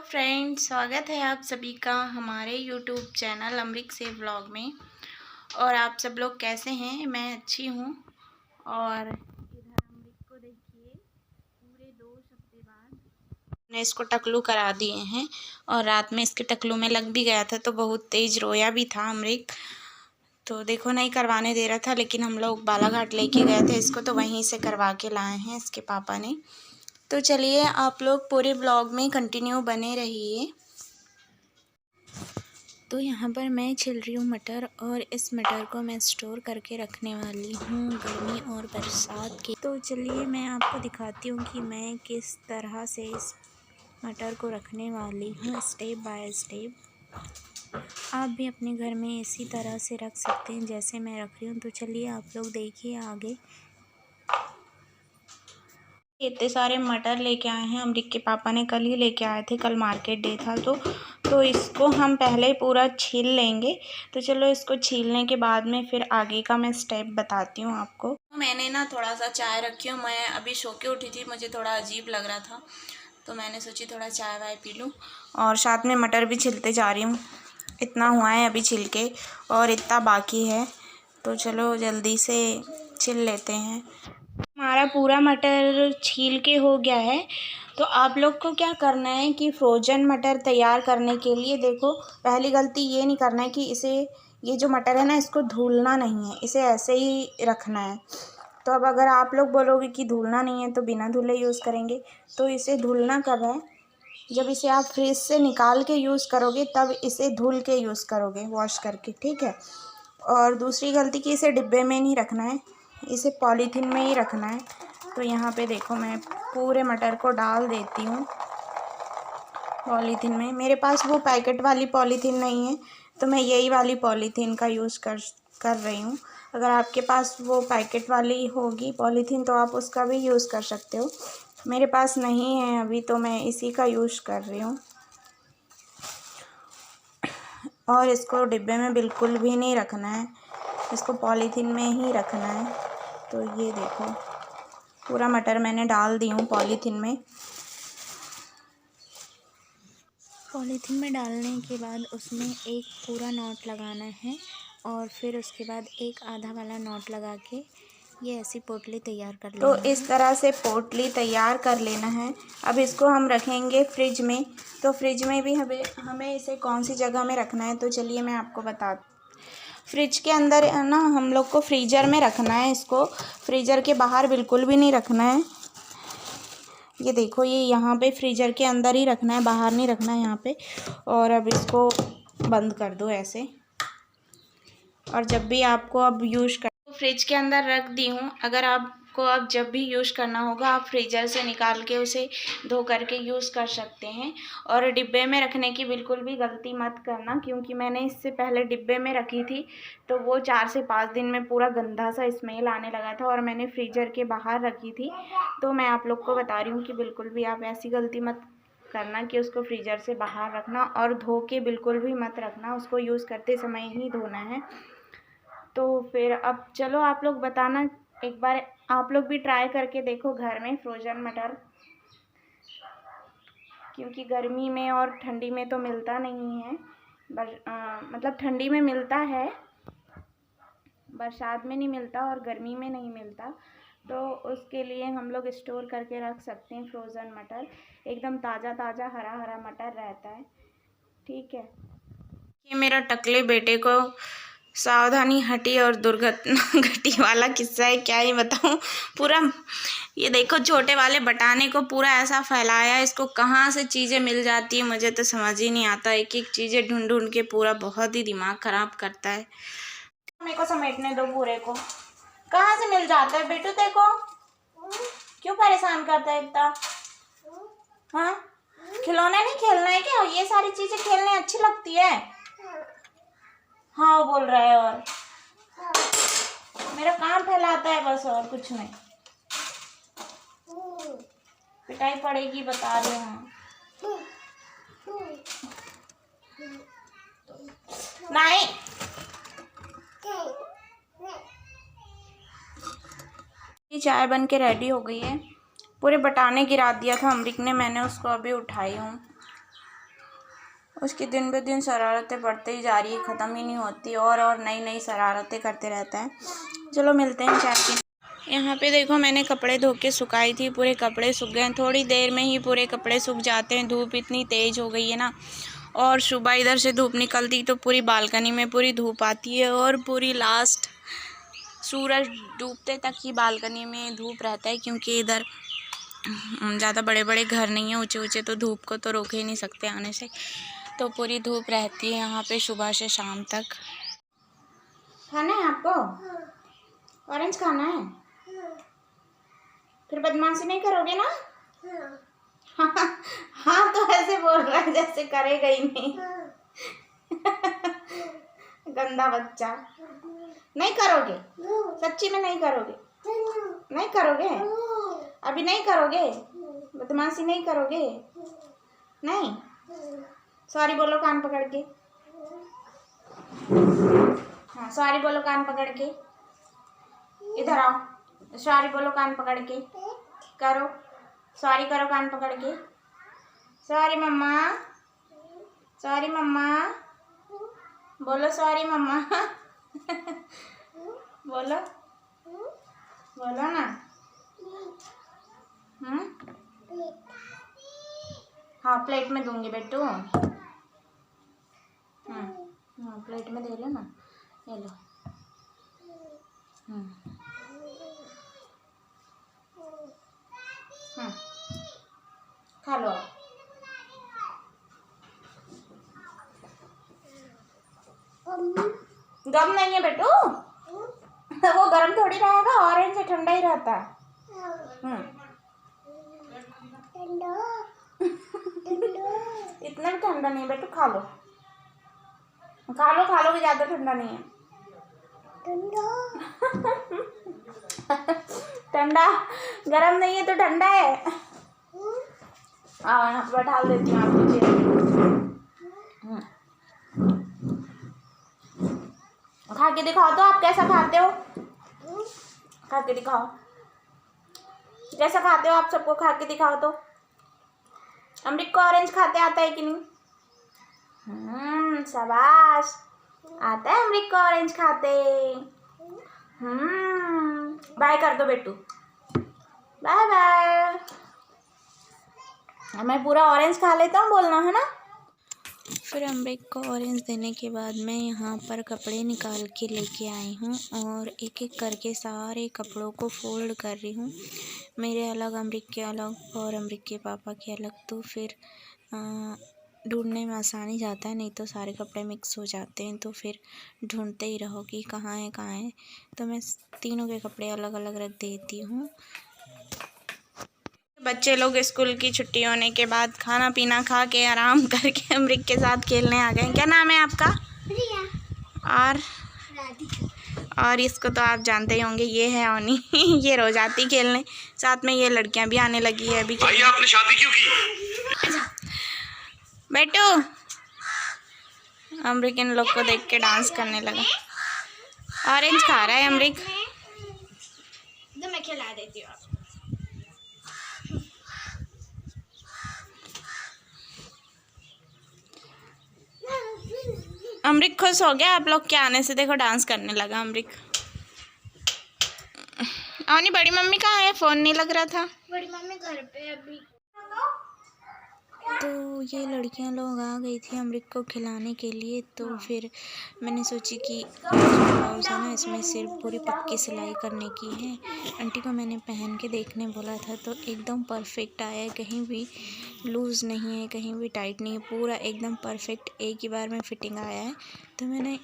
Friends, स्वागत है आप सभी का हमारे यूट्यूब चैनल अमृत से व्लॉग में। और आप सब लोग कैसे हैं? मैं अच्छी हूँ। और इधर अमृत को देखिए, पूरे 2 हफ्ते बाद मैंने इसको टकलू करा दिए हैं। और रात में इसके टकलू में लग भी गया था तो बहुत तेज़ रोया भी था अमृत। तो देखो, नहीं करवाने दे रहा था, लेकिन हम लोग बालाघाट लेके गए थे इसको, तो वहीं से करवा के लाए हैं इसके पापा ने। तो चलिए, आप लोग पूरे ब्लॉग में कंटिन्यू बने रहिए। तो यहाँ पर मैं छिल रही हूँ मटर, और इस मटर को मैं स्टोर करके रखने वाली हूँ गर्मी और बरसात की। तो चलिए, मैं आपको दिखाती हूँ कि मैं किस तरह से इस मटर को रखने वाली हूँ, स्टेप बाय स्टेप। आप भी अपने घर में इसी तरह से रख सकते हैं जैसे मैं रख रही हूँ। तो चलिए, आप लोग देखिए आगे। इतने सारे मटर लेके आए हैं, अमरीक के पापा ने कल ही लेके आए थे, कल मार्केट डे था। तो इसको हम पहले पूरा छील लेंगे। तो चलो, इसको छीलने के बाद में फिर आगे का मैं स्टेप बताती हूँ आपको। मैंने ना थोड़ा सा चाय रखी हूँ, मैं अभी सो के उठी थी, मुझे थोड़ा अजीब लग रहा था, तो मैंने सोची थोड़ा चाय वाय पी लूँ। और साथ में मटर भी छिलते जा रही हूँ। इतना हुआ है अभी छिल के, और इतना बाकी है। तो चलो जल्दी से छिल लेते हैं। हमारा पूरा मटर छील के हो गया है। तो आप लोग को क्या करना है कि फ्रोजन मटर तैयार करने के लिए, देखो, पहली गलती ये नहीं करना है कि ये जो मटर है ना, इसको धुलना नहीं है, इसे ऐसे ही रखना है। तो अब अगर आप लोग बोलोगे कि धुलना नहीं है तो बिना धुले यूज़ करेंगे, तो इसे धुलना कब है? जब इसे आप फ्रिज से निकाल के यूज़ करोगे, तब इसे धुल के यूज़ करोगे, वॉश करके, ठीक है। और दूसरी गलती कि इसे डिब्बे में नहीं रखना है, इसे पॉलीथीन में ही रखना है। तो यहाँ पे देखो, मैं पूरे मटर को डाल देती हूँ पॉलीथीन में। मेरे पास वो पैकेट वाली पॉलीथीन नहीं है, तो मैं यही वाली पॉलीथीन का यूज़ कर रही हूँ। अगर आपके पास वो पैकेट वाली होगी पॉलीथीन तो आप उसका भी यूज़ कर सकते हो। मेरे पास नहीं है अभी, तो मैं इसी का यूज़ कर रही हूँ। और इसको डिब्बे में बिल्कुल भी नहीं रखना है, इसको पॉलीथीन में ही रखना है। तो ये देखो, पूरा मटर मैंने डाल दी हूँ पॉलीथीन में। पॉलीथीन में डालने के बाद उसमें एक पूरा नॉट लगाना है, और फिर उसके बाद एक आधा वाला नॉट लगा के ये ऐसी पोटली तैयार कर लेना है। तो इस तरह से पोटली तैयार कर लेना है। अब इसको हम रखेंगे फ्रिज में। तो फ्रिज में भी हमें इसे कौन सी जगह में रखना है, तो चलिए मैं आपको बताती। फ्रिज के अंदर ना हम लोग को फ्रीज़र में रखना है इसको, फ्रीज़र के बाहर बिल्कुल भी नहीं रखना है। ये देखो, ये यहाँ पे फ्रीज़र के अंदर ही रखना है, बाहर नहीं रखना है यहाँ पे। और अब इसको बंद कर दो ऐसे। और जब भी आपको अब यूज़ कर, फ्रिज के अंदर रख दी हूँ। अगर आपको अब जब भी यूज़ करना होगा, आप फ्रीज़र से निकाल के उसे धो करके यूज़ कर सकते हैं। और डिब्बे में रखने की बिल्कुल भी गलती मत करना, क्योंकि मैंने इससे पहले डिब्बे में रखी थी, तो वो 4 से 5 दिन में पूरा गंदा सा स्मेल आने लगा था, और मैंने फ्रीज़र के बाहर रखी थी। तो मैं आप लोग को बता रही हूँ कि बिल्कुल भी आप ऐसी गलती मत करना कि उसको फ्रीज़र से बाहर रखना, और धो के बिल्कुल भी मत रखना, उसको यूज़ करते समय ही धोना है। तो फिर अब चलो, आप लोग बताना, एक बार आप लोग भी ट्राई करके देखो घर में फ्रोज़न मटर, क्योंकि गर्मी में और ठंडी में तो मिलता नहीं है। मतलब ठंडी में मिलता है, बरसात में नहीं मिलता और गर्मी में नहीं मिलता। तो उसके लिए हम लोग स्टोर करके रख सकते हैं फ्रोज़न मटर। एकदम ताज़ा ताज़ा हरा हरा मटर रहता है, ठीक है। ये मेरा टकले बेटे को सावधानी हटी और दुर्घटना घटी वाला किस्सा है, क्या ही बताऊँ पूरा। ये देखो, छोटे वाले बटाने को पूरा ऐसा फैलाया, इसको कहाँ से चीज़ें मिल जाती है मुझे तो समझ ही नहीं आता। एक एक चीज़ें ढूंढ ढूंढ के पूरा बहुत ही दिमाग ख़राब करता है। मेरे को समेटने दो पूरे को। कहाँ से मिल जाता है बेटू तेरे को? क्यों परेशान करता है इतना? हाँ, खिलौना नहीं खेलना है क्या? ये सारी चीज़ें खेलने अच्छी लगती है। हाँ, वो बोल रहा है, और मेरा काम फैलाता है बस, और कुछ नहीं। पिटाई पड़ेगी, बता रहे हैं। नहीं, ये चाय बन के रेडी हो गई है। पूरे बटाने गिरा दिया था अमरीक ने, मैंने उसको अभी उठाई हूँ। उसकी दिन ब दिन शरारतें बढ़ते ही जा रही है, ख़त्म ही नहीं होती, और नई नई शरारतें करते रहता है। चलो मिलते हैं चाय के। यहाँ पे देखो मैंने कपड़े धो के सुखाई थी, पूरे कपड़े सूख गए। थोड़ी देर में ही पूरे कपड़े सूख जाते हैं, धूप इतनी तेज़ हो गई है ना। और सुबह इधर से धूप निकलती तो पूरी बालकनी में पूरी धूप आती है, और पूरी लास्ट सूरज डूबते तक ही बालकनी में धूप रहता है, क्योंकि इधर ज़्यादा बड़े बड़े घर नहीं है ऊंचे ऊंचे, तो धूप को तो रोक ही नहीं सकते आने से। तो पूरी धूप रहती है यहाँ पे सुबह से शाम तक। खाना है आपको? ऑरेंज खाना है? फिर बदमाशी नहीं करोगे ना? हाँ तो ऐसे बोल रहा है जैसे करेगा ही नहीं। गंदा बच्चा। नहीं करोगे? सच्ची में नहीं करोगे? नहीं करोगे? अभी नहीं करोगे? बदमाशी नहीं करोगे? नहीं? सॉरी बोलो कान पकड़ के। हाँ सॉरी बोलो कान पकड़ के। इधर आओ, सॉरी बोलो कान पकड़ के। करो सॉरी, करो कान पकड़ के। सॉरी मम्मा, सॉरी मम्मा, बोलो सॉरी मम्मा। बोलो बोलो ना। हाँ प्लेट में दूंगी बेटू। हाँ प्लेट में दे लो ना, ले लो। खा लो। गम नहीं है बेटू, वो गर्म थोड़ी रहेगा, ऑरेंज से ठंडा ही रहता है। इतना भी ठंडा नहीं है बेटू, खा लो खा लो, खा लो कि ज़्यादा ठंडा नहीं है। ठंडा गरम नहीं है तो ठंडा है। आओ यहाँ पर बैठा देती हूँ आपको चेयर। खा के दिखाओ तो आप कैसा खाते हो, खा के दिखाओ कैसा खाते हो आप, सबको खा के दिखाओ तो। अमृत को ऑरेंज खाते आता है कि नहीं? शाबाश, आता है अमृत को ऑरेंज खाते। बाय कर दो बेटू, बाय बाय। मैं पूरा ऑरेंज खा लेता हूँ, बोलना है ना। फिर अमृत को ऑरेंज देने के बाद मैं यहाँ पर कपड़े निकाल के लेके आई हूँ, और एक एक करके सारे कपड़ों को फोल्ड कर रही हूँ। मेरे अलग, अमृत के अलग, और अमृत के पापा के अलग। तो फिर ढूंढने में आसानी जाता है, नहीं तो सारे कपड़े मिक्स हो जाते हैं, तो फिर ढूंढते ही रहो कि कहाँ है कहाँ है। तो मैं तीनों के कपड़े अलग अलग रख देती हूँ। बच्चे लोग स्कूल की छुट्टी होने के बाद खाना पीना खा के आराम करके अमृत के साथ खेलने आ गए। क्या नाम है आपका? प्रिया। और इसको तो आप जानते ही होंगे, ये है ओनी। ये रोज आती खेलने, साथ में ये लड़कियां भी आने लगी है अभी। भाई आपने शादी क्यों की? बेटू अमृत इन लोग को देख के डांस करने लगा। ऑरेंज खा रहा है अमृत। तो मैं खिला देती हूँ। अमृत खुश हो गया आप लोग के आने से, देखो डांस करने लगा अमृत। और बड़ी मम्मी कहाँ है? फोन नहीं लग रहा था। बड़ी मम्मी घर पे अभी। तो ये लड़कियां लोग आ गई थी अमृत को खिलाने के लिए। तो फिर मैंने सोची कि ब्लाउज है ना, इसमें सिर्फ पूरी पक्की सिलाई करने की है। आंटी को मैंने पहन के देखने बोला था, तो एकदम परफेक्ट आया है, कहीं भी लूज़ नहीं है, कहीं भी टाइट नहीं है, पूरा एकदम परफेक्ट एक ही बार में फिटिंग आया है। तो मैंने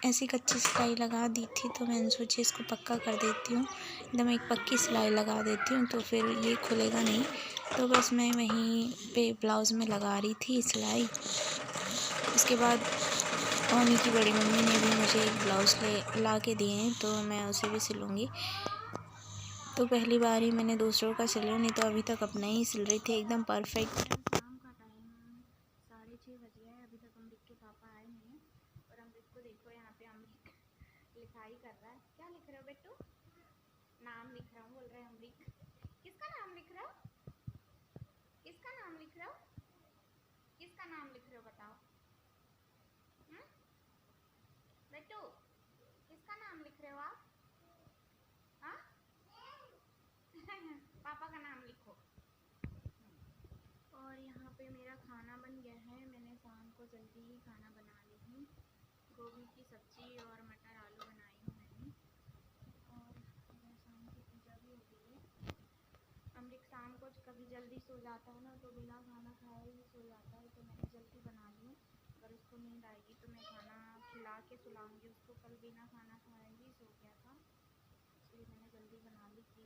ऐसी कच्ची सिलाई लगा दी थी, तो मैंने सोची इसको पक्का कर देती हूँ, एकदम एक पक्की सिलाई लगा देती हूँ, तो फिर ये खुलेगा नहीं। तो बस मैं वहीं पे ब्लाउज़ में लगा रही थी सिलाई। उसके बाद ओमी की बड़ी मम्मी ने भी मुझे एक ब्लाउज़ ला के दिए हैं, तो मैं उसे भी सिलूँगी। तो पहली बार ही मैंने दूसरों का सिला, नहीं तो अभी तक अपना ही सिल रही थी, एकदम परफेक्ट। शाम का टाइम 6:30 बज गया है, अभी तक अमृत के पापा आए नहीं हैं। और अमृत को देखो, यहाँ पे अमृत लिखाई कर रहा है। क्या लिख रहे हो बेटू? नाम लिख रहा हूँ, बोल रहे हैं अमृत। किसका नाम लिख रहे हो? किसका नाम लिख रहे हो? किसका नाम लिख रहे हो बताओ? नाम लिख रहे हो आप? हाँ पापा का नाम लिखो। और यहाँ पे मेरा खाना बन गया है। मैंने शाम को जल्दी ही खाना बना ली हूँ। गोभी की सब्ज़ी और मटर आलू बनाई हूँ मैंने। और मेरा शाम की पूजा भी हो गई है। अमृत शाम को कभी जल्दी सो जाता है ना, तो बिना खाना खाए ही सो जाता है, तो मैंने जल्दी बना ली हूँ। अगर उसको नींद आएगी तो मैं खाना खिला के सुलाऊंगी उसको। कल बिना खाना खाए ही सो गया था, इसलिए मैंने जल्दी बना ली कि